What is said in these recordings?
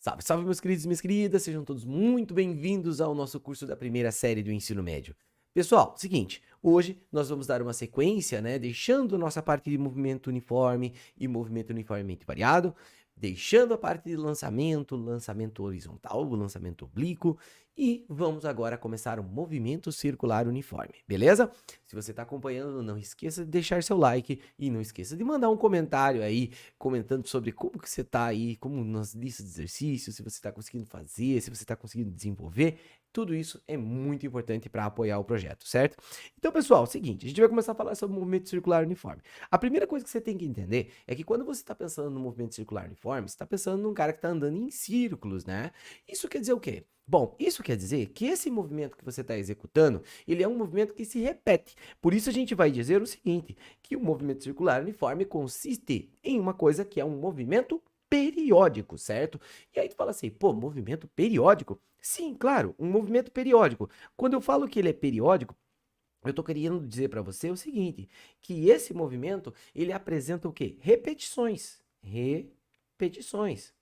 Salve, salve, meus queridos e minhas queridas, sejam todos muito bem-vindos ao nosso curso da primeira série do ensino médio. Pessoal, seguinte, hoje nós vamos dar uma sequência, deixando nossa parte de movimento uniforme e movimento uniformemente variado, deixando a parte de lançamento horizontal, lançamento oblíquo, e vamos agora começar o movimento circular uniforme, beleza? Se você está acompanhando, não esqueça de deixar seu like e não esqueça de mandar um comentário aí, comentando sobre como que você está aí, como nas listas de exercícios, se você está conseguindo fazer, se você está conseguindo desenvolver. Tudo isso é muito importante para apoiar o projeto, certo? Então, pessoal, é o seguinte, a gente vai começar a falar sobre o movimento circular uniforme. A primeira coisa que você tem que entender é que quando você está pensando no movimento circular uniforme, você está pensando num cara que está andando em círculos, né? Isso quer dizer o quê? Bom, isso quer dizer que esse movimento que você está executando, ele é um movimento que se repete. Por isso a gente vai dizer o seguinte, que o movimento circular uniforme consiste em uma coisa que é um movimento periódico, certo? E aí tu fala assim, pô, movimento periódico? Sim, claro, um movimento periódico. Quando eu falo que ele é periódico, eu estou querendo dizer para você o seguinte, que esse movimento, ele apresenta o quê? Repetições. Repetições.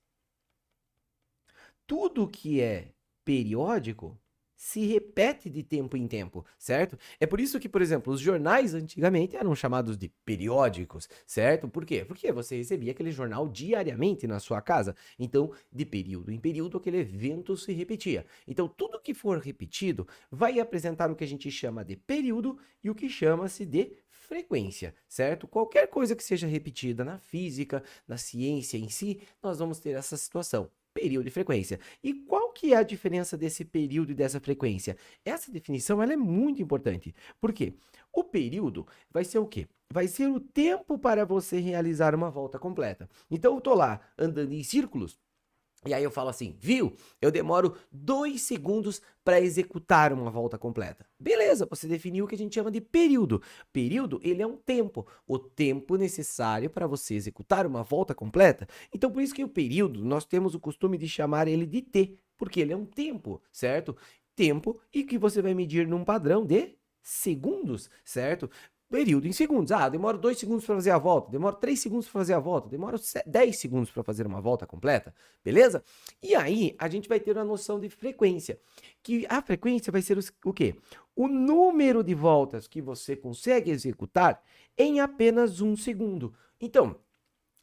Tudo que é periódico se repete de tempo em tempo, certo? É por isso que, por exemplo, os jornais antigamente eram chamados de periódicos, certo? Por quê? Porque você recebia aquele jornal diariamente na sua casa. Então, de período em período, aquele evento se repetia. Então, tudo que for repetido vai apresentar o que a gente chama de período e o que chama-se de frequência, certo? Qualquer coisa que seja repetida na física, na ciência em si, nós vamos ter essa situação. Período e frequência. E qual que é a diferença desse período e dessa frequência? Essa definição ela é muito importante. Por quê? O período vai ser o quê? Vai ser o tempo para você realizar uma volta completa. Então eu estou lá andando em círculos, e aí eu falo assim, viu? Eu demoro 2 segundos para executar uma volta completa. Beleza, você definiu o que a gente chama de período. Período, ele é um tempo, o tempo necessário para você executar uma volta completa. Então, por isso que o período, nós temos o costume de chamar ele de T, porque ele é um tempo, certo? Tempo e que você vai medir num padrão de segundos, certo? Período em segundos. Ah, demora 2 segundos para fazer a volta, demora 3 segundos para fazer a volta, demora 10 segundos para fazer uma volta completa, beleza? E aí, a gente vai ter uma noção de frequência, que a frequência vai ser o quê? O número de voltas que você consegue executar em apenas 1 segundo. Então,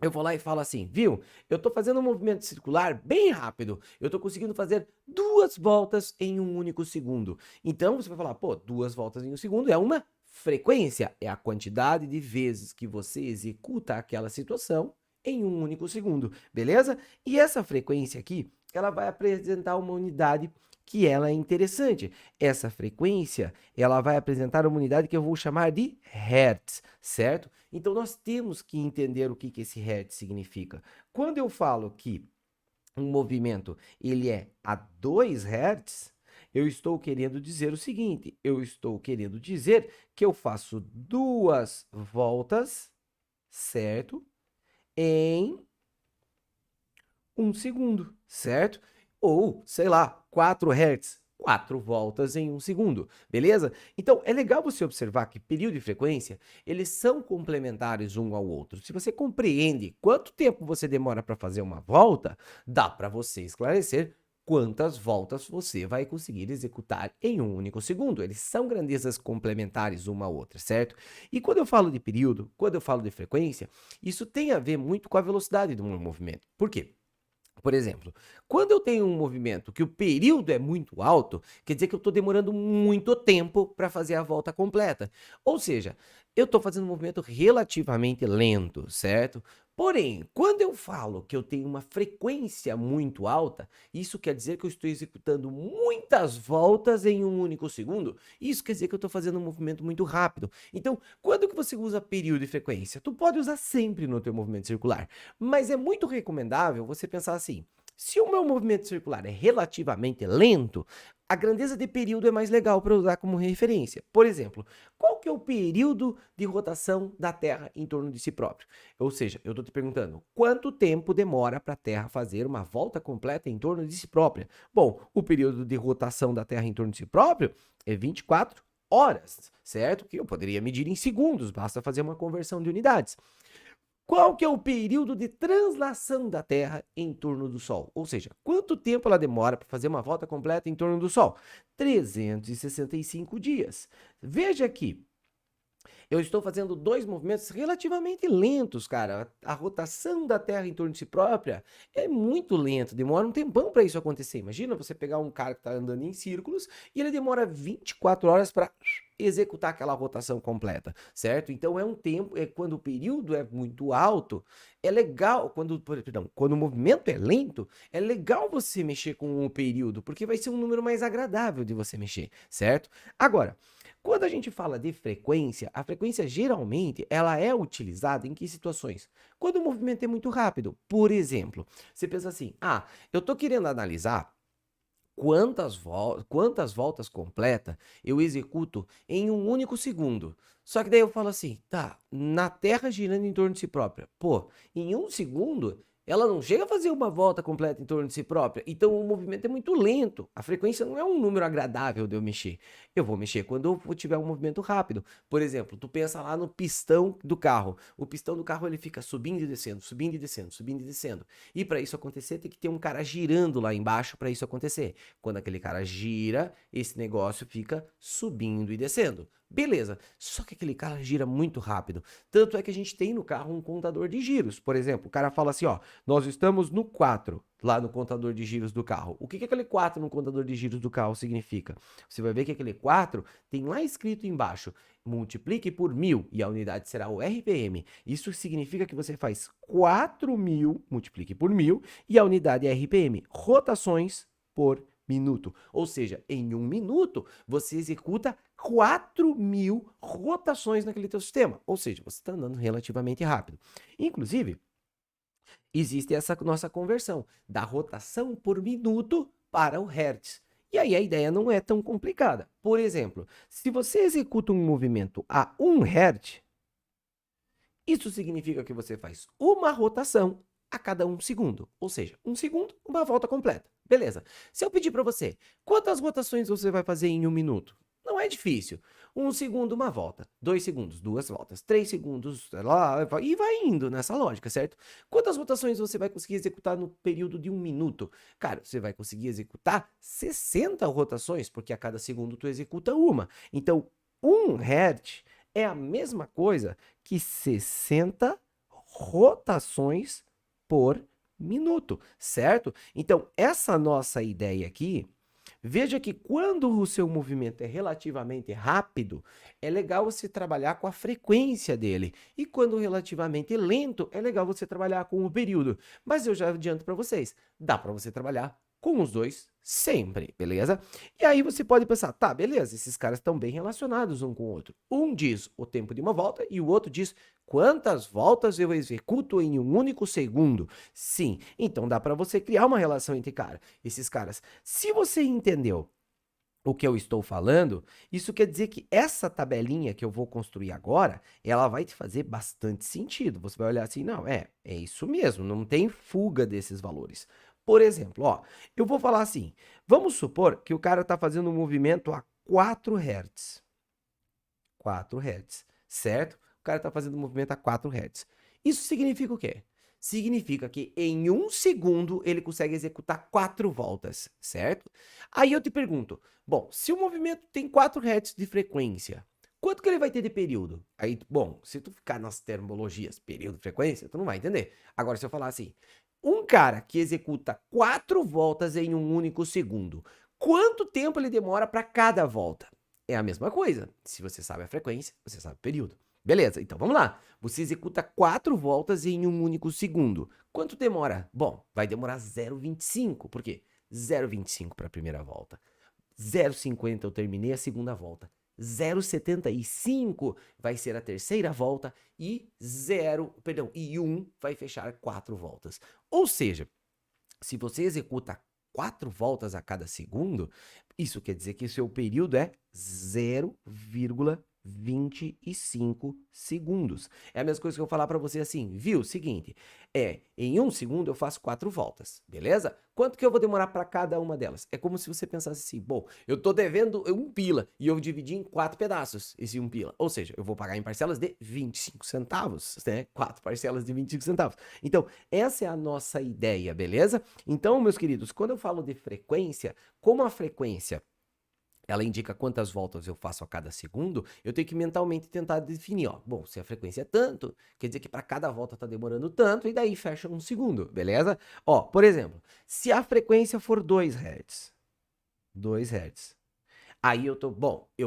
eu vou lá e falo assim, viu? Eu tô fazendo um movimento circular bem rápido. Eu tô conseguindo fazer 2 voltas em um único segundo. Então, você vai falar, pô, 2 voltas em um segundo é uma frequência. É a quantidade de vezes que você executa aquela situação em um único segundo, beleza? E essa frequência aqui, ela vai apresentar uma unidade que ela é interessante. Essa frequência, ela vai apresentar uma unidade que eu vou chamar de Hertz, certo? Então, nós temos que entender o que esse Hertz significa. Quando eu falo que um movimento ele é a 2 Hz, eu estou querendo dizer o seguinte, eu estou querendo dizer que eu faço 2 voltas, certo? Em 1 segundo, certo? Ou, sei lá, 4 Hz, 4 voltas em 1 segundo, beleza? Então, é legal você observar que período e frequência, eles são complementares um ao outro. Se você compreende quanto tempo você demora para fazer uma volta, dá para você esclarecer quantas voltas você vai conseguir executar em um único segundo. Eles são grandezas complementares uma à outra, certo? E quando eu falo de período, quando eu falo de frequência, isso tem a ver muito com a velocidade do meu movimento. Por quê? Por exemplo, quando eu tenho um movimento que o período é muito alto, quer dizer que eu estou demorando muito tempo para fazer a volta completa. Ou seja, eu estou fazendo um movimento relativamente lento, certo? Porém, quando eu falo que eu tenho uma frequência muito alta, isso quer dizer que eu estou executando muitas voltas em um único segundo. Isso quer dizer que eu estou fazendo um movimento muito rápido. Então, quando que você usa período e frequência? Tu pode usar sempre no teu movimento circular. Mas é muito recomendável você pensar assim, se o meu movimento circular é relativamente lento, a grandeza de período é mais legal para usar como referência. Por exemplo, qual que é o período de rotação da Terra em torno de si próprio? Ou seja, eu estou te perguntando, quanto tempo demora para a Terra fazer uma volta completa em torno de si própria? Bom, o período de rotação da Terra em torno de si próprio é 24 horas, certo? Que eu poderia medir em segundos, basta fazer uma conversão de unidades. Qual que é o período de translação da Terra em torno do Sol? Ou seja, quanto tempo ela demora para fazer uma volta completa em torno do Sol? 365 dias. Veja aqui, eu estou fazendo dois movimentos relativamente lentos, cara. A rotação da Terra em torno de si própria é muito lento, demora um tempão para isso acontecer. Imagina você pegar um cara que está andando em círculos e ele demora 24 horas para executar aquela rotação completa, certo? Então é um tempo, quando o período é muito alto, é legal, quando o movimento é lento, é legal você mexer com o período, porque vai ser um número mais agradável de você mexer, certo? Agora, quando a gente fala de frequência, a frequência geralmente ela é utilizada em que situações? Quando o movimento é muito rápido. Por exemplo, você pensa assim: ah, eu estou querendo analisar quantas voltas completa eu executo em um único segundo. Só que daí eu falo assim, tá, na Terra girando em torno de si própria. Pô, em um segundo ela não chega a fazer uma volta completa em torno de si própria. Então o movimento é muito lento. A frequência não é um número agradável de eu mexer. Eu vou mexer quando eu tiver um movimento rápido. Por exemplo, tu pensa lá no pistão do carro. O pistão do carro ele fica subindo e descendo, subindo e descendo, subindo e descendo. E para isso acontecer, tem que ter um cara girando lá embaixo para isso acontecer. Quando aquele cara gira, esse negócio fica subindo e descendo. Beleza, só que aquele cara gira muito rápido. Tanto é que a gente tem no carro um contador de giros. Por exemplo, o cara fala assim, ó, nós estamos no 4, lá no contador de giros do carro. O que que aquele 4 no contador de giros do carro significa? Você vai ver que aquele 4 tem lá escrito embaixo, multiplique por 1000 e a unidade será o RPM. Isso significa que você faz 4.000, multiplique por 1000 e a unidade é RPM, rotações por minuto. Ou seja, em um minuto você executa 4.000 rotações naquele teu sistema. Ou seja, você está andando relativamente rápido. Inclusive, existe essa nossa conversão da rotação por minuto para o hertz. E aí a ideia não é tão complicada. Por exemplo, se você executa um movimento a 1 hertz, isso significa que você faz uma rotação a cada 1 segundo. Ou seja, 1 segundo, uma volta completa. Beleza. Se eu pedir para você, quantas rotações você vai fazer em 1 minuto? Não é difícil. 1 segundo, uma volta. 2 segundos, 2 voltas. 3 segundos, lá, e vai indo nessa lógica, certo? Quantas rotações você vai conseguir executar no período de 1 minuto? Cara, você vai conseguir executar 60 rotações, porque a cada segundo tu executa uma. Então, 1 Hz é a mesma coisa que 60 rotações por minuto, certo? Então, essa nossa ideia aqui, veja que quando o seu movimento é relativamente rápido, é legal você trabalhar com a frequência dele. E quando relativamente lento, é legal você trabalhar com o período. Mas eu já adianto para vocês, dá para você trabalhar com os dois sempre, beleza? E aí você pode pensar, tá, beleza, esses caras estão bem relacionados um com o outro. Um diz o tempo de uma volta e o outro diz quantas voltas eu executo em um único segundo. Sim, então dá para você criar uma relação entre esses caras. Se você entendeu o que eu estou falando, isso quer dizer que essa tabelinha que eu vou construir agora, ela vai te fazer bastante sentido. Você vai olhar assim, não, é isso mesmo, não tem fuga desses valores. Por exemplo, ó, eu vou falar assim, vamos supor que o cara está fazendo um movimento a 4 Hz. 4 Hz, certo? O cara está fazendo um movimento a 4 Hz. Isso significa o quê? Significa que em 1 segundo ele consegue executar 4 voltas, certo? Aí eu te pergunto, bom, se o movimento tem 4 Hz de frequência, quanto que ele vai ter de período? Aí, bom, se tu ficar nas termologias, período, frequência, tu não vai entender. Agora, se eu falar assim, um cara que executa 4 voltas em um único segundo, quanto tempo ele demora para cada volta? É a mesma coisa. Se você sabe a frequência, você sabe o período. Beleza, então vamos lá. Você executa 4 voltas em um único segundo. Quanto demora? Bom, vai demorar 0,25. Por quê? 0,25 para a primeira volta. 0,50 eu terminei a segunda volta. 0,75 vai ser a terceira volta e 1 vai fechar 4 voltas. Ou seja, se você executa 4 voltas a cada segundo, isso quer dizer que o seu período é 0,25 25 segundos. É a mesma coisa que eu falar para você assim, viu? Seguinte, em 1 segundo eu faço 4 voltas, beleza? Quanto que eu vou demorar para cada uma delas? É como se você pensasse assim, bom, eu tô devendo 1 pila e eu dividi em 4 pedaços esse 1 pila. Ou seja, eu vou pagar em parcelas de 25 centavos, né? 4 parcelas de 25 centavos. Então, essa é a nossa ideia, beleza? Então, meus queridos, quando eu falo de frequência, como a frequência ela indica quantas voltas eu faço a cada segundo, eu tenho que mentalmente tentar definir, ó. Bom, se a frequência é tanto, quer dizer que para cada volta tá demorando tanto, e daí fecha 1 segundo, beleza? Ó, por exemplo, se a frequência for 2 Hz, 2 Hz, aí eu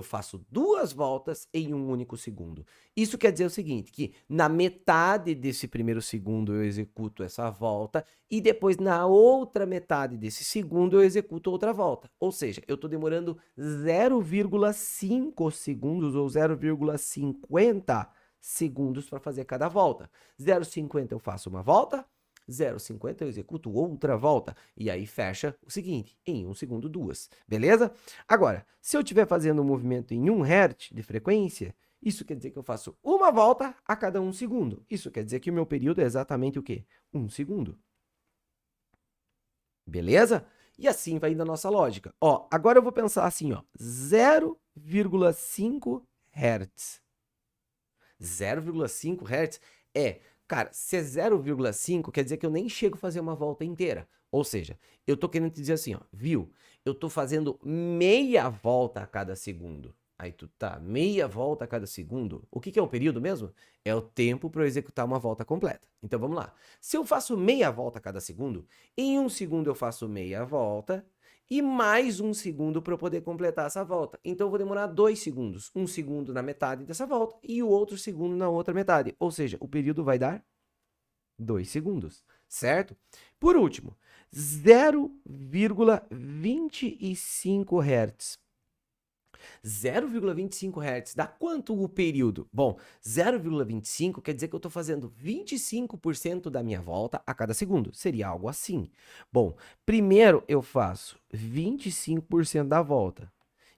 faço 2 voltas em um único segundo. Isso quer dizer o seguinte, que na metade desse primeiro segundo eu executo essa volta e depois na outra metade desse segundo eu executo outra volta. Ou seja, eu estou demorando 0,5 segundos ou 0,50 segundos para fazer cada volta. 0,50 eu faço uma volta, 0,50 eu executo outra volta. E aí fecha o seguinte, em 1 segundo 2, beleza? Agora, se eu estiver fazendo um movimento em 1 Hz de frequência, isso quer dizer que eu faço uma volta a cada 1 segundo. Isso quer dizer que o meu período é exatamente o quê? 1 segundo. Beleza? E assim vai indo a nossa lógica. Ó, agora eu vou pensar assim, ó, 0,5 Hz. 0,5 Hz cara, se é 0,5, quer dizer que eu nem chego a fazer uma volta inteira. Ou seja, eu tô querendo te dizer assim, ó, viu? Eu tô fazendo meia volta a cada segundo. Aí tu tá, meia volta a cada segundo. O que é o período mesmo? É o tempo para eu executar uma volta completa. Então vamos lá. Se eu faço meia volta a cada segundo, em 1 segundo eu faço meia volta e mais 1 segundo para eu poder completar essa volta. Então eu vou demorar 2 segundos. 1 segundo na metade dessa volta e o outro segundo na outra metade. Ou seja, o período vai dar 2 segundos, certo? Por último, 0,25 Hz. 0,25 Hz dá quanto o período? Bom, 0,25 quer dizer que eu estou fazendo 25% da minha volta a cada segundo. Seria algo assim. Bom, primeiro eu faço 25% da volta.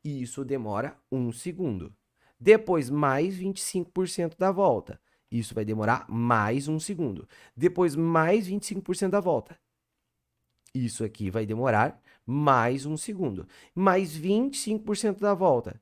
E isso demora 1 segundo. Depois, mais 25% da volta. Isso vai demorar mais 1 segundo. Depois, mais 25% da volta. Isso aqui vai demorar mais 1 segundo. Mais 25% da volta.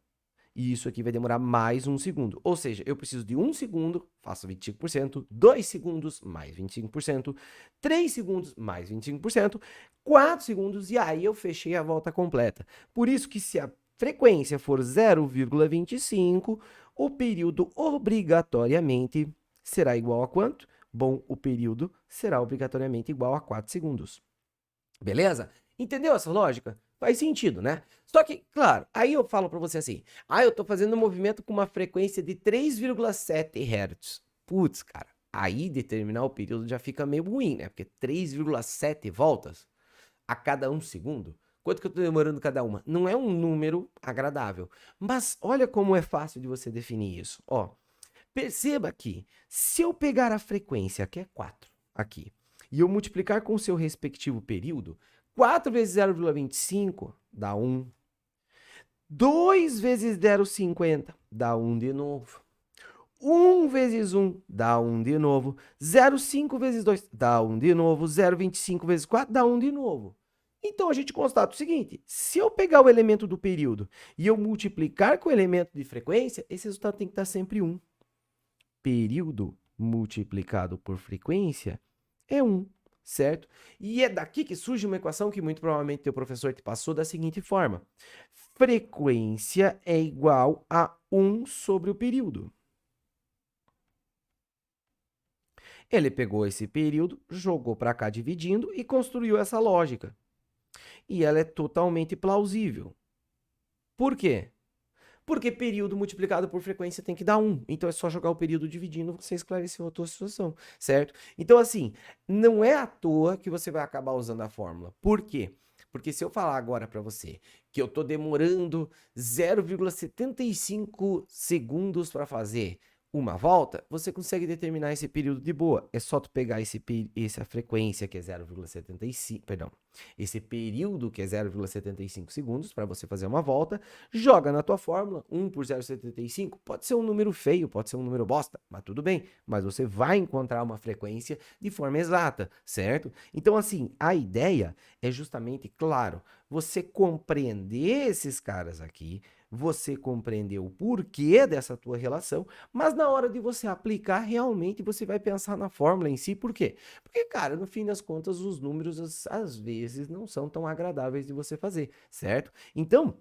E isso aqui vai demorar mais 1 segundo. Ou seja, eu preciso de 1 segundo, faço 25%, 2 segundos, mais 25%, 3 segundos, mais 25%, 4 segundos, e aí eu fechei a volta completa. Por isso que se a frequência for 0,25, o período obrigatoriamente será igual a quanto? Bom, o período será obrigatoriamente igual a 4 segundos. Beleza? Entendeu essa lógica? Faz sentido, né? Só que, claro, aí eu falo para você assim, eu tô fazendo um movimento com uma frequência de 3,7 Hz. Putz, cara, aí determinar o período já fica meio ruim, né? Porque 3,7 voltas a cada 1 segundo, quanto que eu tô demorando cada uma? Não é um número agradável. Mas olha como é fácil de você definir isso. Ó, perceba que se eu pegar a frequência, que é 4, aqui, e eu multiplicar com o seu respectivo período, 4 vezes 0,25 dá 1. 2 vezes 0,50 dá 1 de novo. 1 vezes 1 dá 1 de novo. 0,5 vezes 2 dá 1 de novo. 0,25 vezes 4 dá 1 de novo. Então, a gente constata o seguinte, se eu pegar o elemento do período e eu multiplicar com o elemento de frequência, esse resultado tem que estar sempre 1. Período multiplicado por frequência é 1, certo? E é daqui que surge uma equação que muito provavelmente teu professor te passou da seguinte forma. Frequência é igual a 1 sobre o período. Ele pegou esse período, jogou para cá dividindo e construiu essa lógica. E ela é totalmente plausível. Por quê? Porque período multiplicado por frequência tem que dar 1. Então, é só jogar o período dividindo, você esclareceu a tua situação, certo? Então, assim, não é à toa que você vai acabar usando a fórmula. Por quê? Porque se eu falar agora para você que eu estou demorando 0,75 segundos para fazer uma volta, você consegue determinar esse período de boa. É só tu pegar essa frequência que é 0,75, perdão, esse período que é 0,75 segundos para você fazer uma volta, joga na tua fórmula, 1 por 0,75, pode ser um número feio, pode ser um número bosta, mas tudo bem, mas você vai encontrar uma frequência de forma exata, certo? Então, assim, a ideia é justamente, claro, você compreender esses caras aqui, você compreender o porquê dessa tua relação, mas na hora de você aplicar, realmente você vai pensar na fórmula em si. Por quê? Porque, cara, no fim das contas, os números às vezes não são tão agradáveis de você fazer, certo? Então,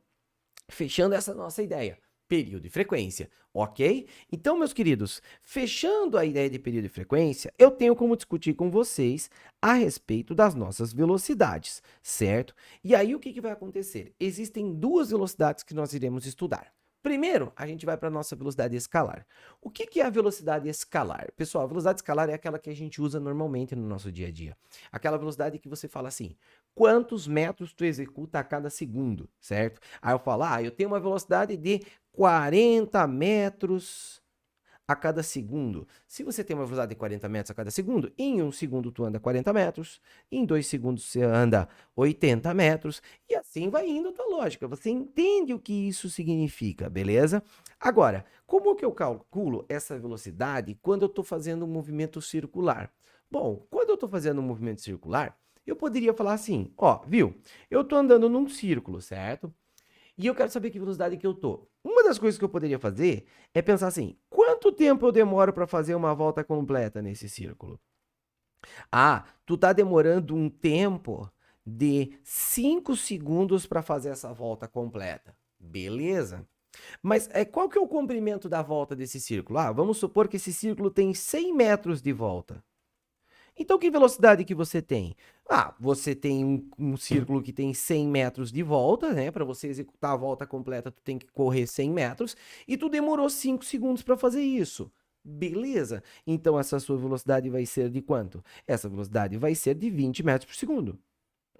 fechando essa nossa ideia, período e frequência, ok? Então, meus queridos, fechando a ideia de período e frequência, eu tenho como discutir com vocês a respeito das nossas velocidades, certo? E aí, o que vai acontecer? Existem duas velocidades que nós iremos estudar. Primeiro, a gente vai para a nossa velocidade escalar. O que é a velocidade escalar? Pessoal, a velocidade escalar é aquela que a gente usa normalmente no nosso dia a dia. Aquela velocidade que você fala assim, quantos metros tu executa a cada segundo, certo? Aí eu falo, eu tenho uma velocidade de 40 metros a cada segundo. Se você tem uma velocidade de 40 metros a cada segundo, em 1 segundo tu anda 40 metros, em 2 segundos você anda 80 metros, e assim vai indo a tua lógica. Você entende o que isso significa, beleza? Agora, como que eu calculo essa velocidade quando eu estou fazendo um movimento circular? Bom, quando eu estou fazendo um movimento circular, eu poderia falar assim, viu? Eu estou andando num círculo, certo? E eu quero saber que velocidade que eu tô. Uma das coisas que eu poderia fazer é pensar assim, quanto tempo eu demoro para fazer uma volta completa nesse círculo? Tu tá demorando um tempo de 5 segundos para fazer essa volta completa. Beleza? Mas qual que é o comprimento da volta desse círculo? Vamos supor que esse círculo tem 100 metros de volta. Então, que velocidade que você tem? Você tem um círculo que tem 100 metros de volta, né? Para você executar a volta completa, tu tem que correr 100 metros e tu demorou 5 segundos para fazer isso. Beleza? Então, essa sua velocidade vai ser de quanto? Essa velocidade vai ser de 20 metros por segundo.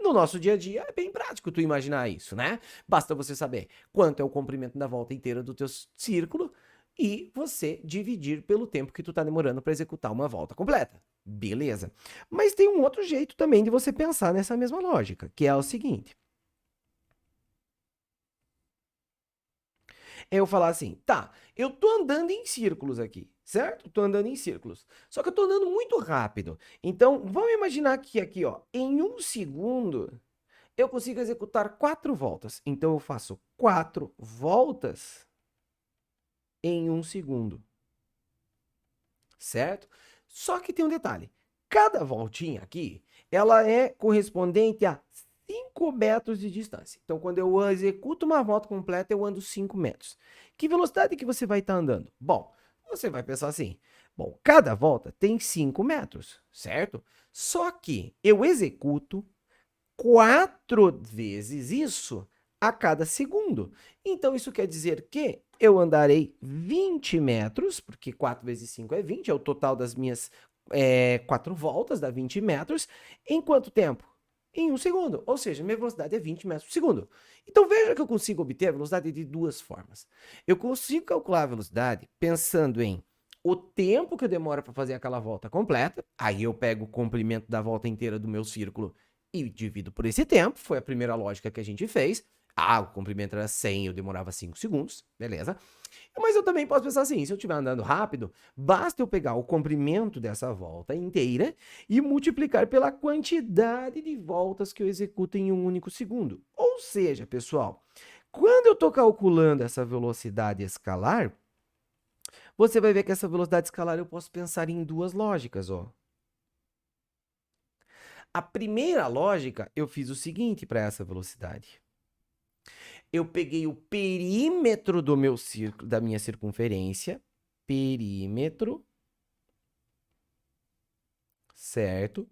No nosso dia a dia é bem prático tu imaginar isso, né? Basta você saber quanto é o comprimento da volta inteira do teu círculo e você dividir pelo tempo que tu tá demorando para executar uma volta completa. Beleza? Mas tem um outro jeito também de você pensar nessa mesma lógica, que é o seguinte. É eu falar assim, eu tô andando em círculos aqui, certo? Tô andando em círculos. Só que eu tô andando muito rápido. Então, vamos imaginar que aqui, em 1 segundo, eu consigo executar 4 voltas. Então, eu faço 4 voltas em 1 segundo. Certo? Só que tem um detalhe. Cada voltinha aqui, ela é correspondente a 5 metros de distância. Então, quando eu executo uma volta completa, eu ando 5 metros. Que velocidade que você vai estar andando? Bom, você vai pensar assim, cada volta tem 5 metros, certo? Só que eu executo 4 vezes isso a cada segundo. Então, isso quer dizer que eu andarei 20 metros, porque 4 vezes 5 é 20, é o total das minhas 4 voltas, dá 20 metros. Em quanto tempo? Em 1 segundo. Ou seja, minha velocidade é 20 metros por segundo. Então, veja que eu consigo obter a velocidade de duas formas. Eu consigo calcular a velocidade pensando em o tempo que eu demoro para fazer aquela volta completa. Aí eu pego o comprimento da volta inteira do meu círculo e divido por esse tempo. Foi a primeira lógica que a gente fez. O comprimento era 100, eu demorava 5 segundos, beleza? Mas eu também posso pensar assim, se eu estiver andando rápido, basta eu pegar o comprimento dessa volta inteira e multiplicar pela quantidade de voltas que eu executo em um único segundo. Ou seja, pessoal, quando eu estou calculando essa velocidade escalar, você vai ver que essa velocidade escalar eu posso pensar em duas lógicas, A primeira lógica, eu fiz o seguinte para essa velocidade. Eu peguei o perímetro do meu círculo, da minha circunferência, perímetro, certo?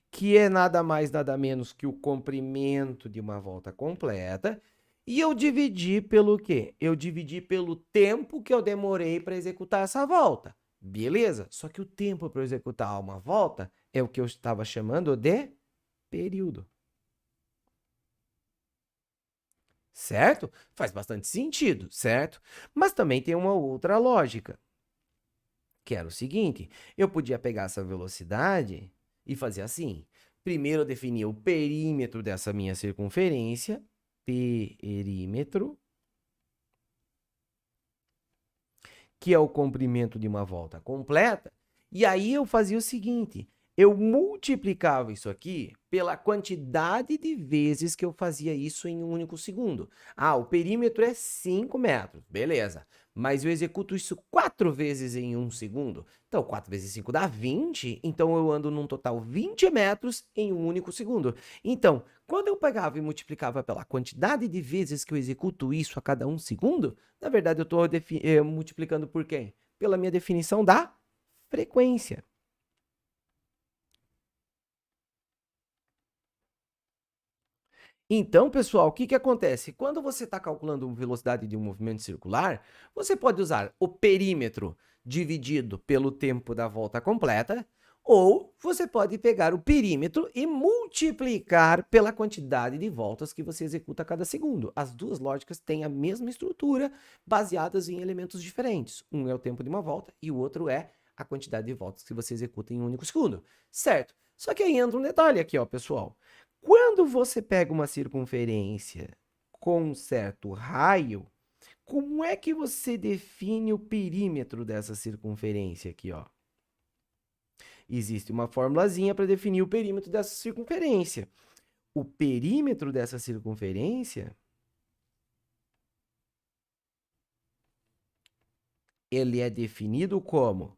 Que é nada mais, nada menos que o comprimento de uma volta completa. E eu dividi pelo quê? Eu dividi pelo tempo que eu demorei para executar essa volta. Beleza? Só que o tempo para executar uma volta é o que eu estava chamando de período. Certo? Faz bastante sentido, certo? Mas também tem uma outra lógica. Que era o seguinte, eu podia pegar essa velocidade e fazer assim. Primeiro eu definia o perímetro dessa minha circunferência, perímetro, que é o comprimento de uma volta completa, e aí eu fazia o seguinte, eu multiplicava isso aqui pela quantidade de vezes que eu fazia isso em um único segundo. Ah, o perímetro é 5 metros, beleza. Mas eu executo isso 4 vezes em um segundo. Então, 4 vezes 5 dá 20. Então, eu ando num total 20 metros em um único segundo. Então, quando eu pegava e multiplicava pela quantidade de vezes que eu executo isso a cada um segundo, na verdade, eu estou multiplicando por quê? Pela minha definição da frequência. Então, pessoal, o que que acontece? Quando você está calculando a velocidade de um movimento circular, você pode usar o perímetro dividido pelo tempo da volta completa, ou você pode pegar o perímetro e multiplicar pela quantidade de voltas que você executa a cada segundo. As duas lógicas têm a mesma estrutura, baseadas em elementos diferentes. Um é o tempo de uma volta e o outro é a quantidade de voltas que você executa em um único segundo, certo? Só que aí entra um detalhe aqui, ó, pessoal. Quando você pega uma circunferência com um certo raio, como é que você define o perímetro dessa circunferência aqui, ó? Existe uma formulazinha para definir o perímetro dessa circunferência. O perímetro dessa circunferência, ele é definido como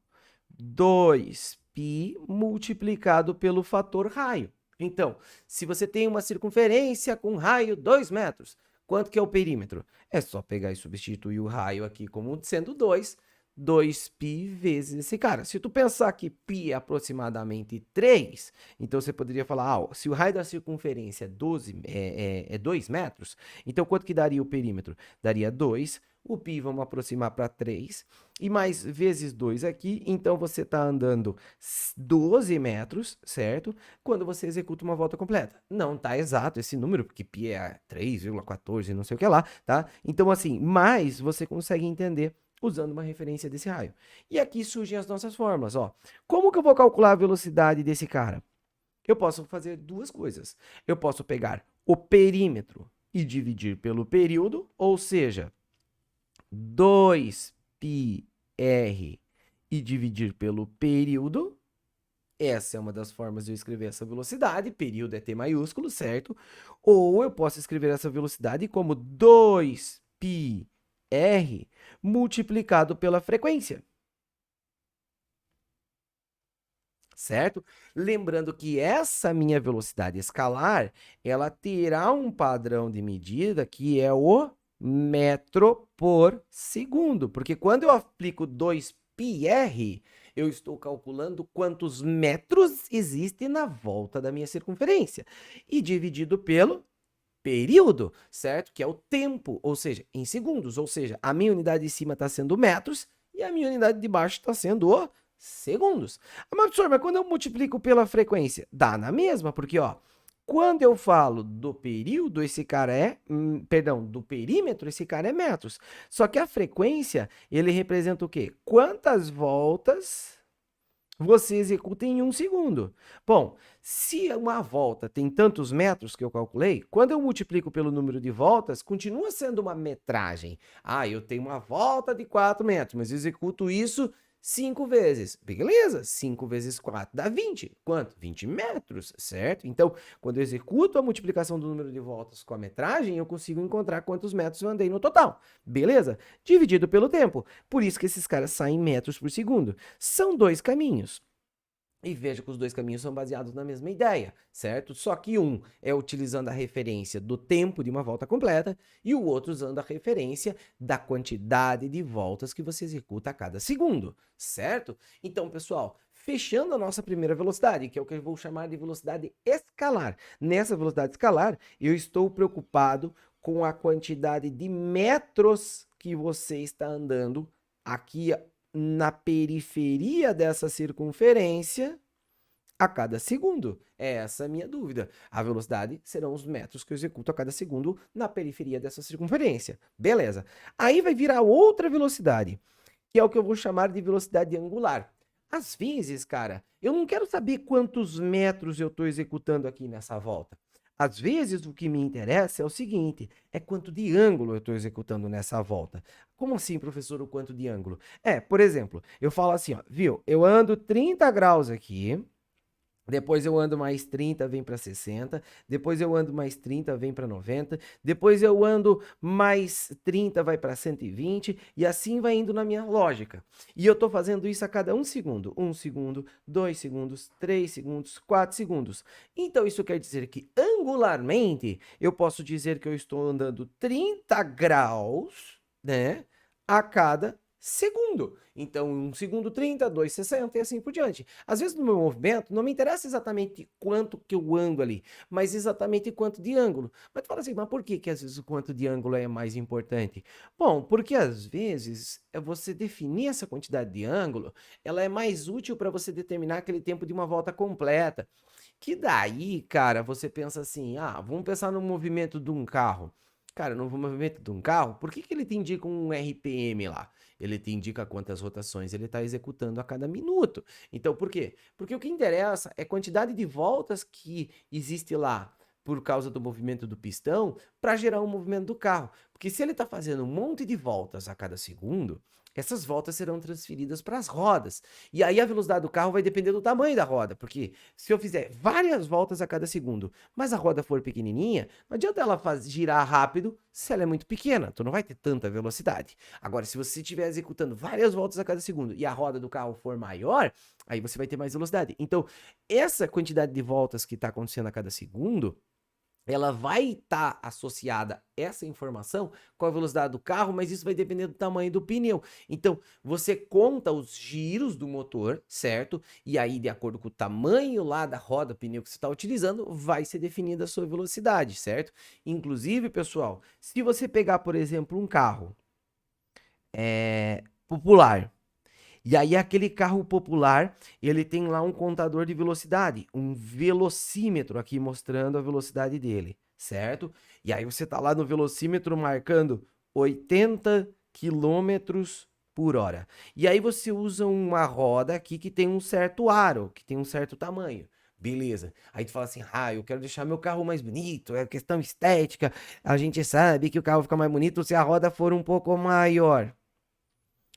2π multiplicado pelo fator raio. Então, se você tem uma circunferência com raio 2 metros, quanto que é o perímetro? É só pegar e substituir o raio aqui como sendo 2, 2π vezes esse cara. Se tu pensar que π é aproximadamente 3, então você poderia falar, se o raio da circunferência é 2 metros, então quanto que daria o perímetro? Daria 2, o π vamos aproximar para 3, e mais vezes 2 aqui, então você está andando 12 metros, certo? Quando você executa uma volta completa. Não está exato esse número, porque π é 3,14, não sei o que lá, tá? Então, assim, mas você consegue entender usando uma referência desse raio. E aqui surgem as nossas fórmulas, ó. Como que eu vou calcular a velocidade desse cara? Eu posso fazer duas coisas. Eu posso pegar o perímetro e dividir pelo período, ou seja, 2πr e dividir pelo período. Essa é uma das formas de eu escrever essa velocidade, período é T maiúsculo, certo? Ou eu posso escrever essa velocidade como 2πr multiplicado pela frequência. Certo? Lembrando que essa minha velocidade escalar, ela terá um padrão de medida que é o metro por segundo, porque quando eu aplico 2πr, eu estou calculando quantos metros existem na volta da minha circunferência, e dividido pelo período, certo? Que é o tempo, ou seja, em segundos, ou seja, a minha unidade de cima está sendo metros e a minha unidade de baixo está sendo o segundos. Mas, professor, mas quando eu multiplico pela frequência, dá na mesma, porque, ó, quando eu falo do período, esse cara é, do perímetro, esse cara é metros. Só que a frequência, ele representa o quê? Quantas voltas você executa em um segundo. Bom, se uma volta tem tantos metros que eu calculei, quando eu multiplico pelo número de voltas, continua sendo uma metragem. Eu tenho uma volta de 4 metros, mas eu executo isso 5 vezes. Beleza? 5 vezes 4 dá 20. Quanto? 20 metros, certo? Então, quando eu executo a multiplicação do número de voltas com a metragem, eu consigo encontrar quantos metros eu andei no total. Beleza? Dividido pelo tempo. Por isso que esses caras saem em metros por segundo. São dois caminhos. E veja que os dois caminhos são baseados na mesma ideia, certo? Só que um é utilizando a referência do tempo de uma volta completa e o outro usando a referência da quantidade de voltas que você executa a cada segundo, certo? Então, pessoal, fechando a nossa primeira velocidade, que é o que eu vou chamar de velocidade escalar. Nessa velocidade escalar, eu estou preocupado com a quantidade de metros que você está andando aqui na periferia dessa circunferência a cada segundo. É essa a minha dúvida. A velocidade serão os metros que eu executo a cada segundo na periferia dessa circunferência. Beleza. Aí vai vir a outra velocidade. que é o que eu vou chamar de velocidade angular. Às vezes, cara, eu não quero saber quantos metros eu estou executando aqui nessa volta. Às vezes, o que me interessa é o seguinte, é quanto de ângulo eu estou executando nessa volta. Como assim, professor, o quanto de ângulo? Por exemplo, eu falo assim, ó, viu? Eu ando 30 graus aqui, depois eu ando mais 30, vem para 60. Depois eu ando mais 30, vem para 90. Depois eu ando mais 30, vai para 120. E assim vai indo na minha lógica. E eu estou fazendo isso a cada 1 segundo. 1 segundo, 2 segundos, 3 segundos, 4 segundos. Então isso quer dizer que angularmente eu posso dizer que eu estou andando 30 graus, né? A cada segundo. Então, 1 segundo 30, 2 60 e assim por diante. Às vezes no meu movimento não me interessa exatamente quanto que eu ando ali, mas exatamente quanto de ângulo. Mas tu fala assim, mas por que às vezes o quanto de ângulo é mais importante? Bom, porque às vezes você definir essa quantidade de ângulo, ela é mais útil para você determinar aquele tempo de uma volta completa. Que daí, cara, você pensa assim, vamos pensar no movimento de um carro. Cara, no movimento de um carro, por que ele te indica um RPM lá? Ele te indica quantas rotações ele está executando a cada minuto. Então, por quê? Porque o que interessa é a quantidade de voltas que existe lá por causa do movimento do pistão para gerar um movimento do carro. Porque se ele está fazendo um monte de voltas a cada segundo, essas voltas serão transferidas para as rodas. E aí a velocidade do carro vai depender do tamanho da roda, porque se eu fizer várias voltas a cada segundo, mas a roda for pequenininha, não adianta ela girar rápido se ela é muito pequena, tu não vai ter tanta velocidade. Agora, se você estiver executando várias voltas a cada segundo e a roda do carro for maior, aí você vai ter mais velocidade. Então, essa quantidade de voltas que está acontecendo a cada segundo, ela vai estar associada essa informação com a velocidade do carro, mas isso vai depender do tamanho do pneu. Então, você conta os giros do motor, certo? E aí, de acordo com o tamanho lá da roda, pneu que você está utilizando, vai ser definida a sua velocidade, certo? Inclusive, pessoal, se você pegar, por exemplo, um carro popular, e aí aquele carro popular, ele tem lá um contador de velocidade, um velocímetro aqui mostrando a velocidade dele, certo? E aí você tá lá no velocímetro marcando 80 quilômetros por hora. E aí você usa uma roda aqui que tem um certo aro, que tem um certo tamanho. Beleza. Aí tu fala assim, eu quero deixar meu carro mais bonito, é questão estética. A gente sabe que o carro fica mais bonito se a roda for um pouco maior.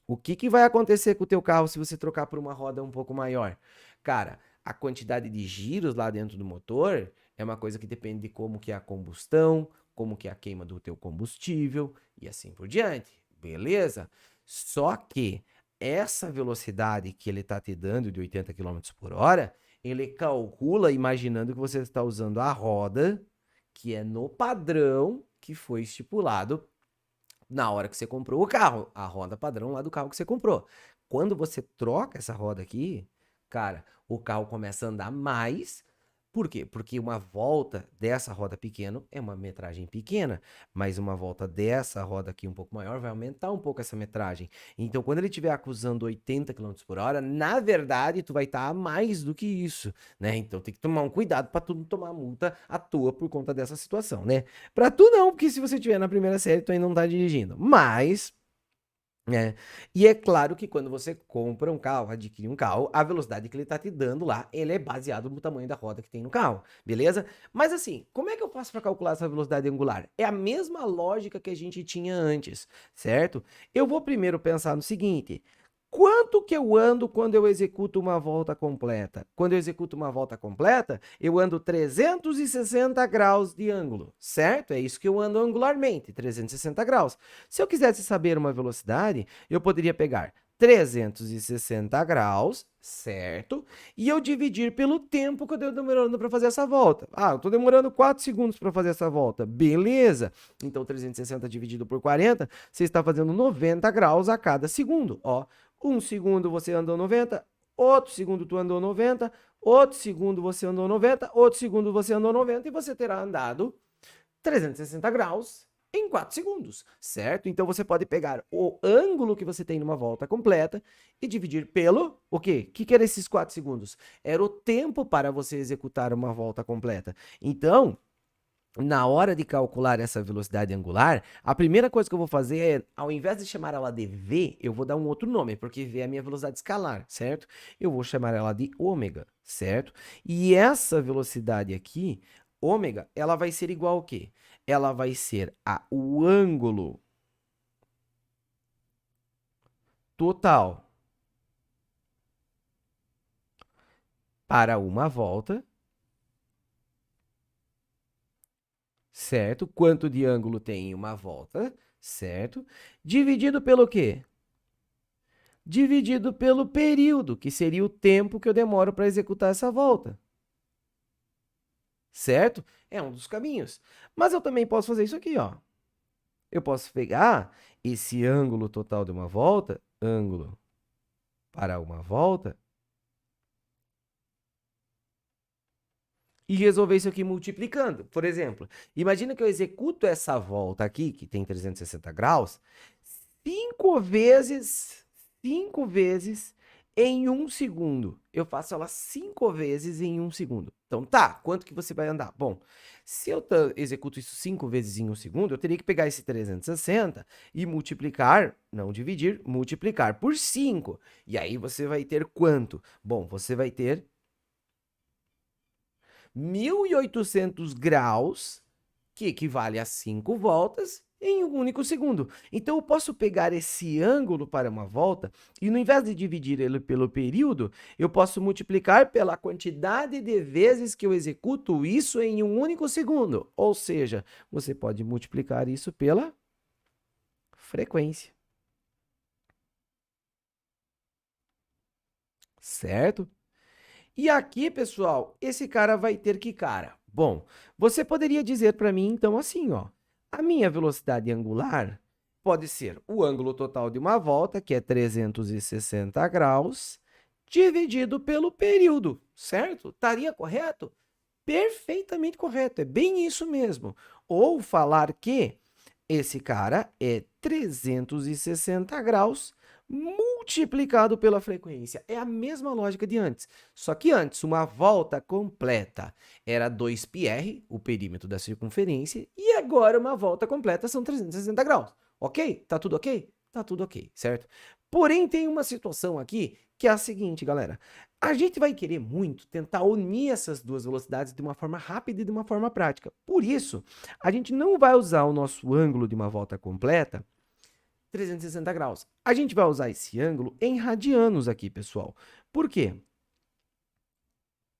O que vai acontecer com o teu carro se você trocar por uma roda um pouco maior? Cara, a quantidade de giros lá dentro do motor é uma coisa que depende de como que é a combustão, como que é a queima do teu combustível e assim por diante, beleza? Só que essa velocidade que ele está te dando de 80 km por hora, ele calcula imaginando que você está usando a roda que é no padrão que foi estipulado na hora que você comprou o carro, a roda padrão lá do carro que você comprou. Quando você troca essa roda aqui, cara, o carro começa a andar mais. Por quê? Porque uma volta dessa roda pequena é uma metragem pequena, mas uma volta dessa roda aqui um pouco maior vai aumentar um pouco essa metragem. Então, quando ele estiver acusando 80 km por hora, na verdade, tu vai estar a mais do que isso, né? Então, tem que tomar um cuidado para tu não tomar multa à toa por conta dessa situação, né? Para tu não, porque se você estiver na primeira série, tu ainda não tá dirigindo. Mas e é claro que quando você compra um carro, adquire um carro, a velocidade que ele tá te dando lá, ele é baseado no tamanho da roda que tem no carro, beleza? Mas assim, como é que eu faço para calcular essa velocidade angular? É a mesma lógica que a gente tinha antes, certo? Eu vou primeiro pensar no seguinte: quanto que eu ando quando eu executo uma volta completa? Quando eu executo uma volta completa, eu ando 360 graus de ângulo, certo? É isso que eu ando angularmente, 360 graus. Se eu quisesse saber uma velocidade, eu poderia pegar 360 graus, certo? E eu dividir pelo tempo que eu estou demorando para fazer essa volta. Eu estou demorando 4 segundos para fazer essa volta. Beleza. Então, 360 dividido por 40, você está fazendo 90 graus a cada segundo. 1 segundo você andou 90, outro segundo tu andou 90, outro segundo você andou 90, outro segundo você andou 90 e você terá andado 360 graus em 4 segundos, certo? Então você pode pegar o ângulo que você tem numa volta completa e dividir pelo o quê? O que era esses 4 segundos? Era o tempo para você executar uma volta completa. Então, na hora de calcular essa velocidade angular, a primeira coisa que eu vou fazer é, ao invés de chamar ela de v, eu vou dar um outro nome, porque v é a minha velocidade escalar, certo? Eu vou chamar ela de ômega, certo? E essa velocidade aqui, ômega, ela vai ser igual ao quê? Ela vai ser o ângulo total para uma volta, certo? Quanto de ângulo tem em uma volta, certo? Dividido pelo quê? Dividido pelo período, que seria o tempo que eu demoro para executar essa volta. Certo? É um dos caminhos. Mas eu também posso fazer isso aqui, ó. Eu posso pegar esse ângulo total de uma volta, ângulo para uma volta, e resolver isso aqui multiplicando. Por exemplo, imagina que eu executo essa volta aqui, que tem 360 graus, 5 vezes em 1 segundo. Eu faço ela 5 vezes em 1 segundo. Então, tá, quanto que você vai andar? Bom, se eu executo isso 5 vezes em 1 segundo, eu teria que pegar esse 360 e multiplicar, não dividir, multiplicar por 5. E aí você vai ter quanto? Bom, você vai ter 1.800 graus, que equivale a 5 voltas, em um único segundo. Então, eu posso pegar esse ângulo para uma volta e, no invés de dividir ele pelo período, eu posso multiplicar pela quantidade de vezes que eu executo isso em um único segundo. Ou seja, você pode multiplicar isso pela frequência. Certo? E aqui, pessoal, esse cara vai ter que cara? Bom, você poderia dizer para mim, então, assim, ó, a minha velocidade angular pode ser o ângulo total de uma volta, que é 360 graus, dividido pelo período, certo? Estaria correto? Perfeitamente correto, é bem isso mesmo. Ou falar que esse cara é 360 graus multiplicado pela frequência. É a mesma lógica de antes. Só que antes, uma volta completa era 2πr, o perímetro da circunferência, e agora uma volta completa são 360 graus. Ok? Tá tudo ok? Tá tudo ok, certo? Porém, tem uma situação aqui que é a seguinte, galera. A gente vai querer muito tentar unir essas duas velocidades de uma forma rápida e de uma forma prática. Por isso, a gente não vai usar o nosso ângulo de uma volta completa 360 graus. A gente vai usar esse ângulo em radianos aqui, pessoal. Por quê?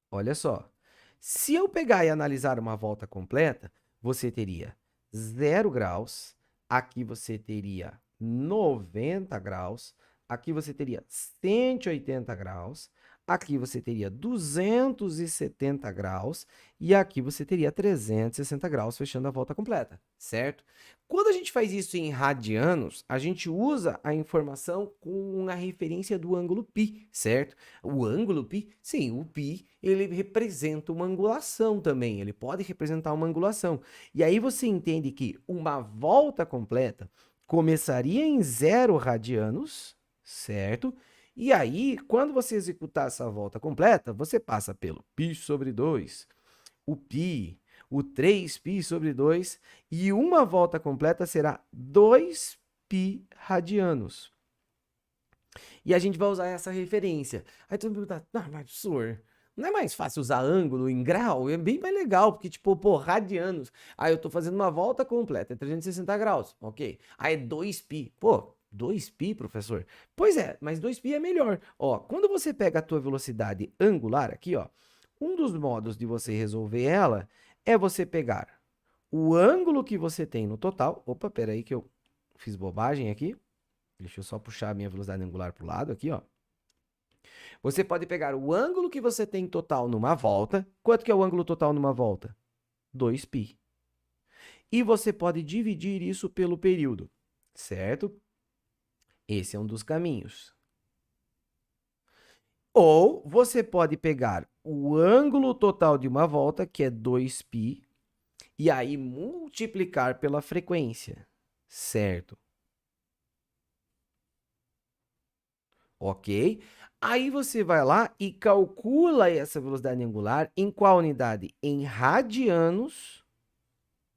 Olha só. Se eu pegar e analisar uma volta completa, você teria 0 graus, aqui você teria 90 graus, aqui você teria 180 graus, aqui você teria 270 graus e aqui você teria 360 graus, fechando a volta completa, certo? Quando a gente faz isso em radianos, a gente usa a informação com a referência do ângulo π, certo? O ângulo π, sim, o π, ele representa uma angulação também, ele pode representar uma angulação. E aí você entende que uma volta completa começaria em 0 radianos, certo? E aí, quando você executar essa volta completa, você passa pelo π sobre 2, o π, o 3π sobre 2, e uma volta completa será 2π radianos. E a gente vai usar essa referência. Aí todo mundo pergunta, mas professor, não é mais fácil usar ângulo em grau? É bem mais legal, porque tipo, pô, radianos. Aí eu tô fazendo uma volta completa, é 360 graus, ok. Aí é 2π, pô, 2π, professor? Pois é, mas 2π é melhor. Ó, quando você pega a tua velocidade angular aqui, ó, um dos modos de você resolver ela é você pegar o ângulo que você tem no total. Opa, peraí que eu fiz bobagem aqui. Deixa eu só puxar a minha velocidade angular para o lado aqui, ó. Você pode pegar o ângulo que você tem total numa volta. Quanto que é o ângulo total numa volta? 2π. E você pode dividir isso pelo período, certo? Esse é um dos caminhos. Ou você pode pegar o ângulo total de uma volta, que é 2π, e aí multiplicar pela frequência, certo? Ok? Aí você vai lá e calcula essa velocidade angular em qual unidade? Em radianos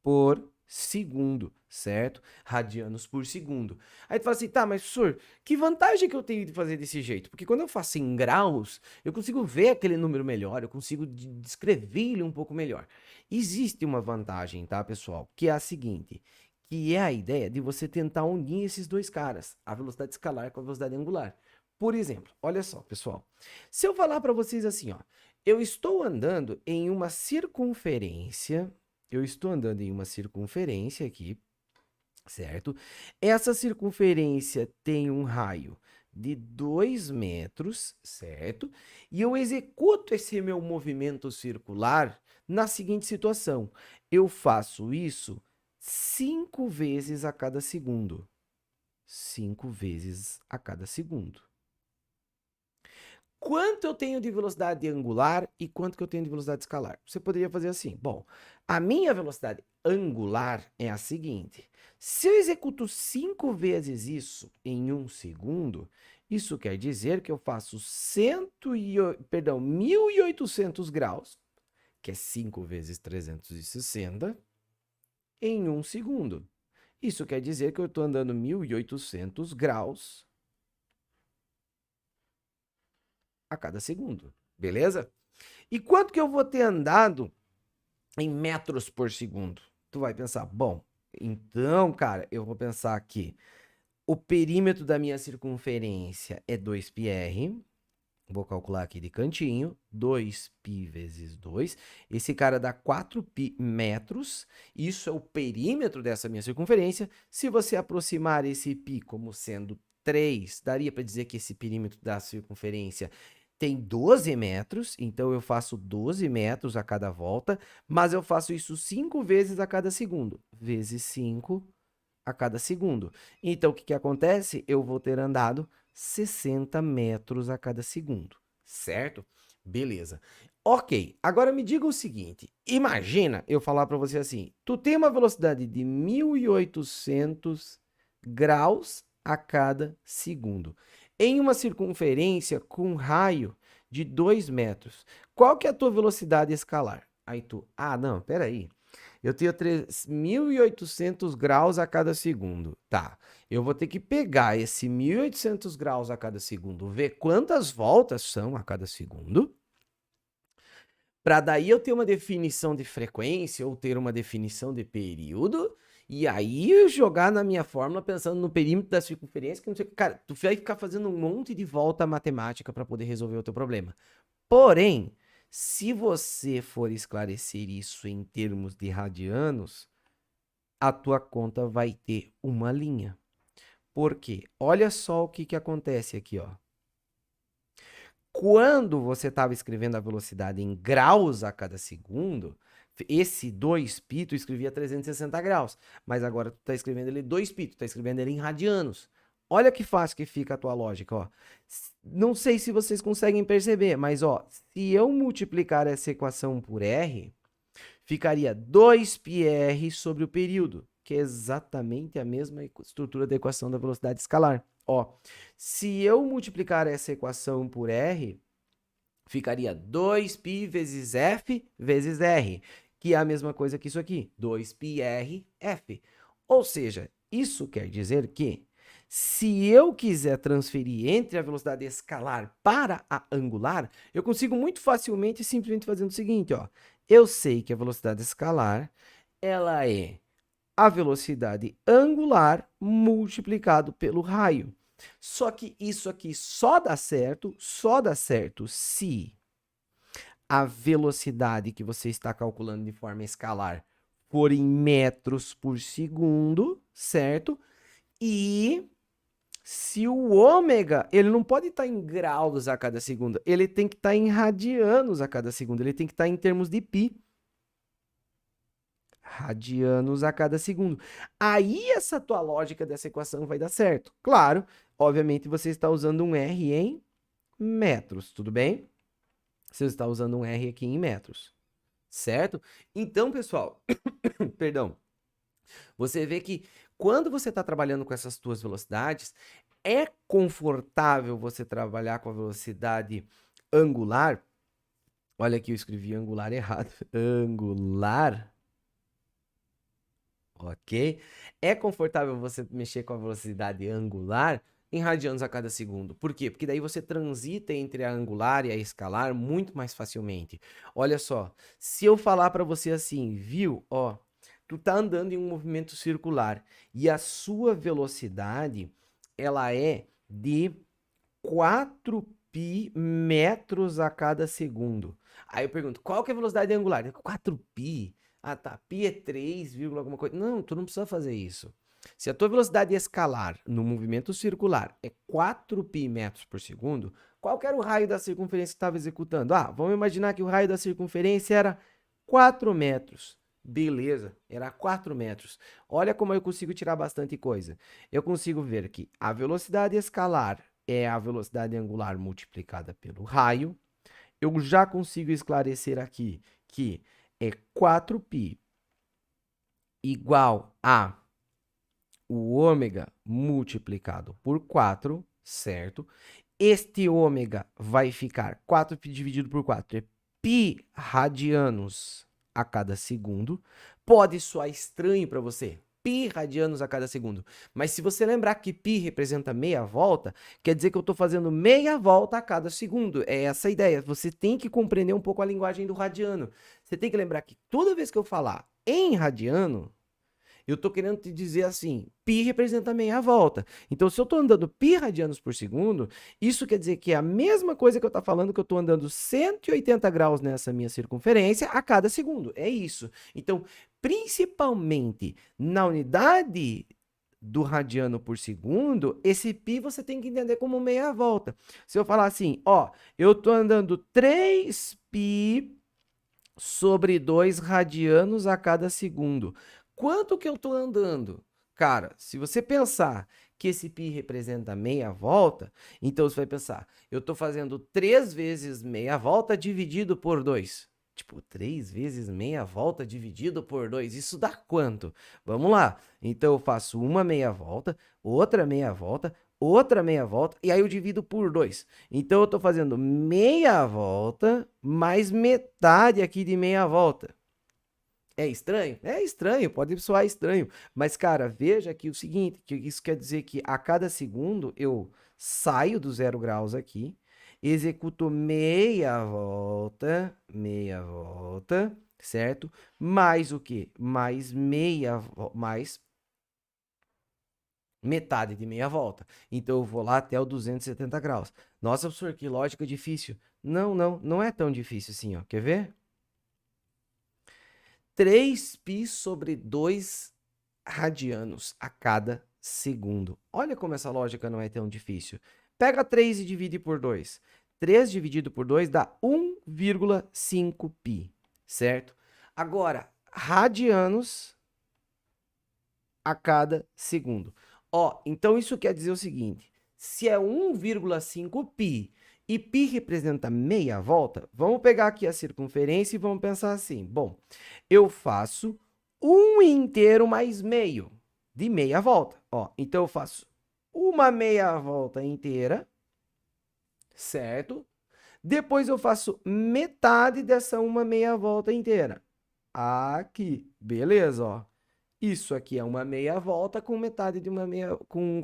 por segundo, certo? Radianos por segundo. Aí tu fala assim, tá, mas professor, que vantagem que eu tenho de fazer desse jeito? Porque quando eu faço em graus, eu consigo ver aquele número melhor, eu consigo descrever ele um pouco melhor. Existe uma vantagem, tá, pessoal? Que é a seguinte, que é a ideia de você tentar unir esses dois caras, a velocidade escalar com a velocidade angular. Por exemplo, olha só, pessoal. Se eu falar para vocês assim, ó, eu estou andando em uma circunferência aqui, certo? Essa circunferência tem um raio de 2 metros, certo? E eu executo esse meu movimento circular na seguinte situação. Eu faço isso 5 vezes a cada segundo. 5 vezes a cada segundo. Quanto eu tenho de velocidade angular e quanto que eu tenho de velocidade escalar? Você poderia fazer assim, bom, a minha velocidade angular é a seguinte, se eu executo 5 vezes isso em 1 segundo, isso quer dizer que eu faço 1.800 graus, que é 5 vezes 360, em 1 segundo. Isso quer dizer que eu estou andando 1.800 graus a cada segundo, beleza? E quanto que eu vou ter andado em metros por segundo? Tu vai pensar, bom, então, cara, eu vou pensar que o perímetro da minha circunferência é 2πr, vou calcular aqui de cantinho, 2π vezes 2, esse cara dá 4π metros, isso é o perímetro dessa minha circunferência. Se você aproximar esse π como sendo 3, daria para dizer que esse perímetro da circunferência tem 12 metros, então eu faço 12 metros a cada volta, mas eu faço isso 5 vezes a cada segundo, vezes 5 a cada segundo. Então, o que acontece? Eu vou ter andado 60 metros a cada segundo, certo? Beleza. Ok, agora me diga o seguinte, imagina eu falar para você assim, tu tem uma velocidade de 1.800 graus a cada segundo, em uma circunferência com raio de 2 metros. Qual que é a tua velocidade escalar? Aí tu, não, peraí. Eu tenho 3.800 graus a cada segundo. Tá, eu vou ter que pegar esse 1.800 graus a cada segundo, ver quantas voltas são a cada segundo, para daí eu ter uma definição de frequência ou ter uma definição de período, e aí jogar na minha fórmula pensando no perímetro da circunferência, que não sei, cara, tu vai ficar fazendo um monte de volta matemática para poder resolver o teu problema. Porém, se você for esclarecer isso em termos de radianos, a tua conta vai ter uma linha. Por quê? Olha só o que acontece aqui, ó. Quando você estava escrevendo a velocidade em graus a cada segundo, esse 2π tu escrevia 360 graus, mas agora tu está escrevendo ele 2π, tu está escrevendo ele em radianos. Olha que fácil que fica a tua lógica, ó. Não sei se vocês conseguem perceber, mas ó, se eu multiplicar essa equação por r, ficaria 2πr sobre o período, que é exatamente a mesma estrutura da equação da velocidade escalar. Ó, se eu multiplicar essa equação por r, ficaria 2π vezes f vezes r, que é a mesma coisa que isso aqui, 2πrf. Ou seja, isso quer dizer que se eu quiser transferir entre a velocidade escalar para a angular, eu consigo muito facilmente simplesmente fazendo o seguinte, ó. Eu sei que a velocidade escalar, ela é a velocidade angular multiplicado pelo raio. Só que isso aqui só dá certo se a velocidade que você está calculando de forma escalar for em metros por segundo, certo? E se o ômega, ele não pode estar em graus a cada segundo, ele tem que estar em radianos a cada segundo, ele tem que estar em termos de π. Radianos a cada segundo. Aí essa tua lógica dessa equação vai dar certo. Claro, obviamente você está usando um R em metros, tudo bem? Você está usando um R aqui em metros, certo? Então, pessoal, perdão, você vê que quando você está trabalhando com essas tuas velocidades, é confortável você trabalhar com a velocidade angular. Olha aqui, eu escrevi angular errado. Angular. ok? É confortável você mexer com a velocidade angular em radianos a cada segundo. Por quê? Porque daí você transita entre a angular e a escalar muito mais facilmente. Olha só, se eu falar para você assim, viu? Ó, tu tá andando em um movimento circular e a sua velocidade, ela é de 4π metros a cada segundo. Aí eu pergunto, qual que é a velocidade angular? 4π? Ah, tá. Π é 3, alguma coisa. Não, tu não precisa fazer isso. Se a tua velocidade escalar no movimento circular é 4π metros por segundo, qual que era o raio da circunferência que estava executando? Ah, vamos imaginar que o raio da circunferência era 4 metros. Beleza, era 4 metros. Olha como eu consigo tirar bastante coisa. Eu consigo ver que a velocidade escalar é a velocidade angular multiplicada pelo raio. Eu já consigo esclarecer aqui que é 4π igual a o ômega multiplicado por 4, certo? Este ômega vai ficar 4π dividido por 4 é π radianos a cada segundo. Pode soar estranho para você, π radianos a cada segundo. Mas se você lembrar que π representa meia volta, quer dizer que eu estou fazendo meia volta a cada segundo. É essa a ideia. Você tem que compreender um pouco a linguagem do radiano. Você tem que lembrar que toda vez que eu falar em radiano, eu estou querendo te dizer assim, π representa meia volta. Então, se eu estou andando π radianos por segundo, isso quer dizer que é a mesma coisa que eu estou falando, que eu estou andando 180 graus nessa minha circunferência a cada segundo. É isso. Então, principalmente na unidade do radiano por segundo, esse π você tem que entender como meia volta. Se eu falar assim, ó, eu estou andando 3π sobre 2 radianos a cada segundo. Quanto que eu estou andando? Cara, se você pensar que esse π representa meia volta, então você vai pensar, eu estou fazendo 3 vezes meia volta dividido por 2. Tipo, 3 vezes meia volta dividido por 2. Isso dá quanto? Vamos lá. Então, eu faço uma meia volta, outra meia volta, outra meia volta, e aí eu divido por 2. Então, eu estou fazendo meia volta mais metade aqui de meia volta. É estranho? É estranho, pode soar estranho. Mas, cara, veja aqui o seguinte, que isso quer dizer que a cada segundo eu saio do 0 graus aqui, executo meia volta, certo? Mais o quê? Mais mais metade de meia volta. Então, eu vou lá até o 270 graus. Nossa, professor, que lógica difícil. Não é tão difícil assim, ó. Quer ver? 3π sobre 2 radianos a cada segundo. Olha como essa lógica não é tão difícil. Pega 3 e divide por 2. 3 dividido por 2 dá 1,5π, certo? Agora, radianos a cada segundo. Ó, então isso quer dizer o seguinte, se é 1,5π e π representa meia volta, vamos pegar aqui a circunferência e vamos pensar assim, bom, eu faço 1 inteiro mais meio de meia volta. Ó, então, eu faço uma meia volta inteira, certo? Depois, eu faço metade dessa uma meia volta inteira. Aqui, beleza, ó. Isso aqui é uma meia volta com metade de uma meia com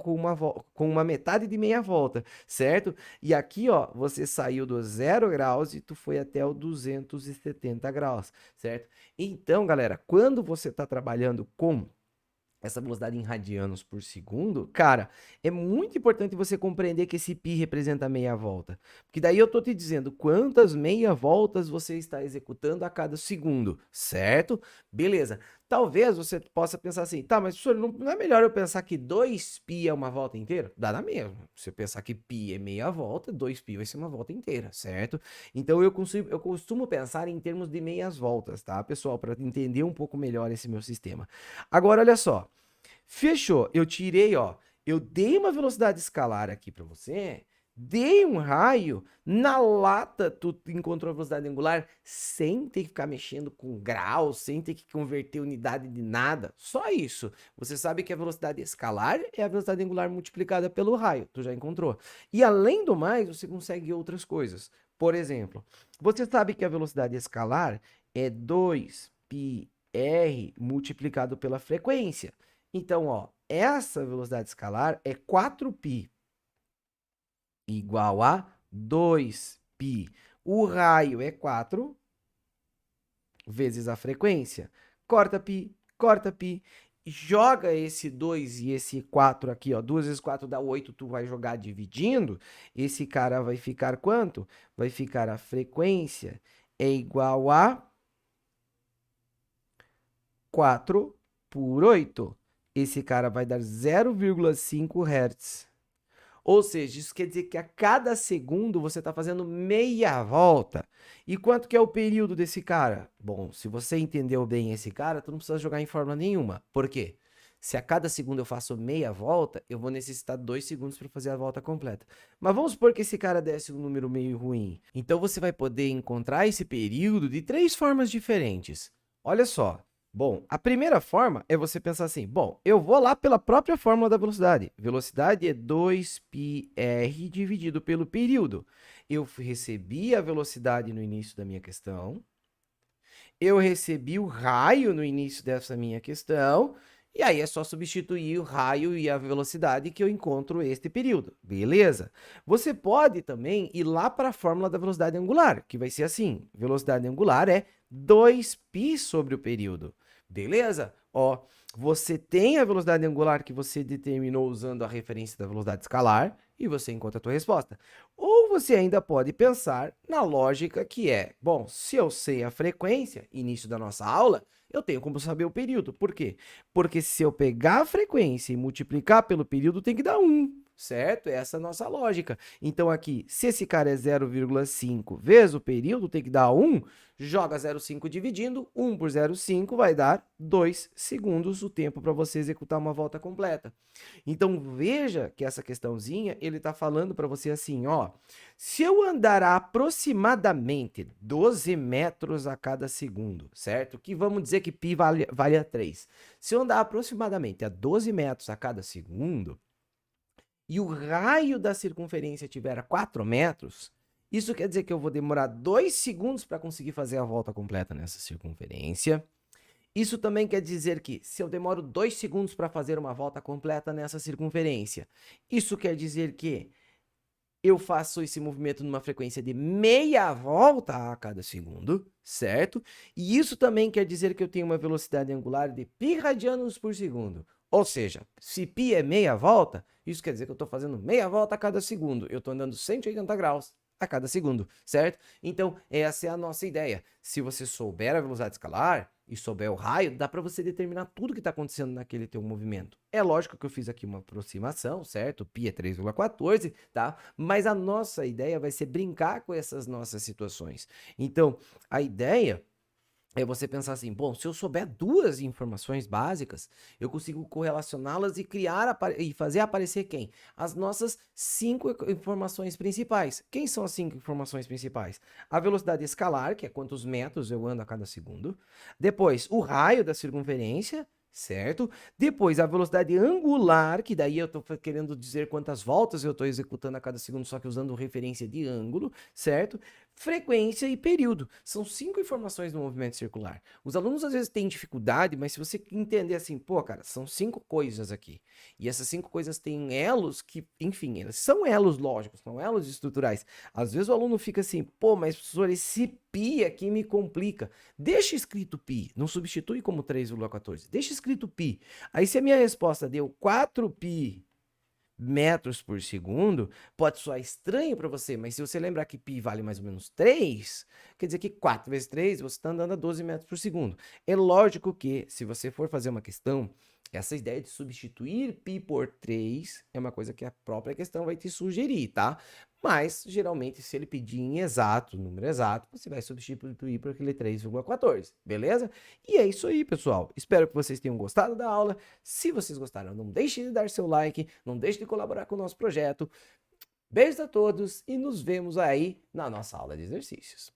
uma metade de meia volta, certo? E aqui, ó, você saiu do 0 graus e tu foi até o 270 graus, certo? Então, galera, quando você está trabalhando com essa velocidade em radianos por segundo, cara, é muito importante você compreender que esse π representa meia volta. Porque daí eu tô te dizendo quantas meia voltas você está executando a cada segundo, certo? Beleza. Talvez você possa pensar assim, tá, mas professor, não é melhor eu pensar que 2π é uma volta inteira? Dá na mesma. Se eu pensar que π é meia volta, 2π vai ser uma volta inteira, certo? Então eu costumo pensar em termos de meias voltas, tá, pessoal? Para entender um pouco melhor esse meu sistema. Agora, olha só. Fechou. Eu tirei, ó. Eu dei uma velocidade escalar aqui para você, dei um raio, na lata tu encontrou a velocidade angular sem ter que ficar mexendo com graus, sem ter que converter unidade de nada. Só isso. Você sabe que a velocidade escalar é a velocidade angular multiplicada pelo raio. Tu já encontrou. E além do mais, você consegue outras coisas. Por exemplo, você sabe que a velocidade escalar é 2π R multiplicado pela frequência. Então, ó, essa velocidade escalar é 4π igual a 2π. O raio é 4 vezes a frequência. Corta π, corta π. Joga esse 2 e esse 4 aqui, ó. 2 vezes 4 dá 8, tu vai jogar dividindo. Esse cara vai ficar quanto? Vai ficar a frequência é igual a 4 por 8. Esse cara vai dar 0,5 Hz. Ou seja, isso quer dizer que a cada segundo você está fazendo meia volta. E quanto que é o período desse cara? Bom, se você entendeu bem esse cara, tu não precisa jogar em fórmula nenhuma. Por quê? Se a cada segundo eu faço meia volta, eu vou necessitar 2 segundos para fazer a volta completa. Mas vamos supor que esse cara desse um número meio ruim. Então você vai poder encontrar esse período de 3 formas diferentes. Olha só. Bom, a primeira forma é você pensar assim, bom, eu vou lá pela própria fórmula da velocidade. Velocidade é 2πr dividido pelo período. Eu recebi a velocidade no início da minha questão, eu recebi o raio no início dessa minha questão, e aí é só substituir o raio e a velocidade que eu encontro este período, beleza? Você pode também ir lá para a fórmula da velocidade angular, que vai ser assim, velocidade angular é 2π sobre o período. Beleza? Ó, você tem a velocidade angular que você determinou usando a referência da velocidade escalar e você encontra a tua resposta. Ou você ainda pode pensar na lógica que é, bom, se eu sei a frequência, início da nossa aula, eu tenho como saber o período. Por quê? Porque se eu pegar a frequência e multiplicar pelo período, tem que dar 1, certo? Essa é a nossa lógica. Então aqui, se esse cara é 0,5 vezes o período, tem que dar 1, joga 0,5 dividindo, 1 por 0,5 vai dar 2 segundos o tempo para você executar uma volta completa. Então veja que essa questãozinha, ele está falando para você assim, ó, se eu andar a aproximadamente 12 metros a cada segundo, certo? Que vamos dizer que π vale a 3. Se eu andar aproximadamente a 12 metros a cada segundo, e o raio da circunferência tiver 4 metros, isso quer dizer que eu vou demorar 2 segundos para conseguir fazer a volta completa nessa circunferência. Isso também quer dizer que se eu demoro 2 segundos para fazer uma volta completa nessa circunferência, isso quer dizer que eu faço esse movimento numa frequência de meia volta a cada segundo, certo? E isso também quer dizer que eu tenho uma velocidade angular de π radianos por segundo. Ou seja, se π é meia volta, isso quer dizer que eu estou fazendo meia volta a cada segundo. Eu estou andando 180 graus a cada segundo, certo? Então, essa é a nossa ideia. Se você souber a velocidade escalar e souber o raio, dá para você determinar tudo que está acontecendo naquele teu movimento. É lógico que eu fiz aqui uma aproximação, certo? Π é 3,14, tá? Mas a nossa ideia vai ser brincar com essas nossas situações. Então, a ideia é você pensar assim, bom, se eu souber 2 informações básicas, eu consigo correlacioná-las e criar e fazer aparecer quem? As nossas 5 informações principais. Quem são as 5 informações principais? A velocidade escalar, que é quantos metros eu ando a cada segundo. Depois, o raio da circunferência, certo? Depois, a velocidade angular, que daí eu estou querendo dizer quantas voltas eu estou executando a cada segundo, só que usando referência de ângulo, certo? Frequência e período. São 5 informações do movimento circular. Os alunos às vezes têm dificuldade, mas se você entender assim, pô, cara, são 5 coisas aqui. E essas 5 coisas têm elos que, enfim, elas são elos lógicos, são elos estruturais. Às vezes o aluno fica assim, pô, mas professor, esse π aqui me complica. Deixa escrito π, não substitui como 3,14. Deixa escrito π. Aí se a minha resposta deu 4π metros por segundo, pode soar estranho para você, mas se você lembrar que π vale mais ou menos 3, quer dizer que 4 vezes 3, você está andando a 12 metros por segundo. É lógico que, se você for fazer uma questão, essa ideia de substituir π por 3 é uma coisa que a própria questão vai te sugerir, tá? Mas, geralmente, se ele pedir em exato, número exato, você vai substituir por aquele 3,14, beleza? E é isso aí, pessoal. Espero que vocês tenham gostado da aula. Se vocês gostaram, não deixe de dar seu like, não deixe de colaborar com o nosso projeto. Beijos a todos e nos vemos aí na nossa aula de exercícios.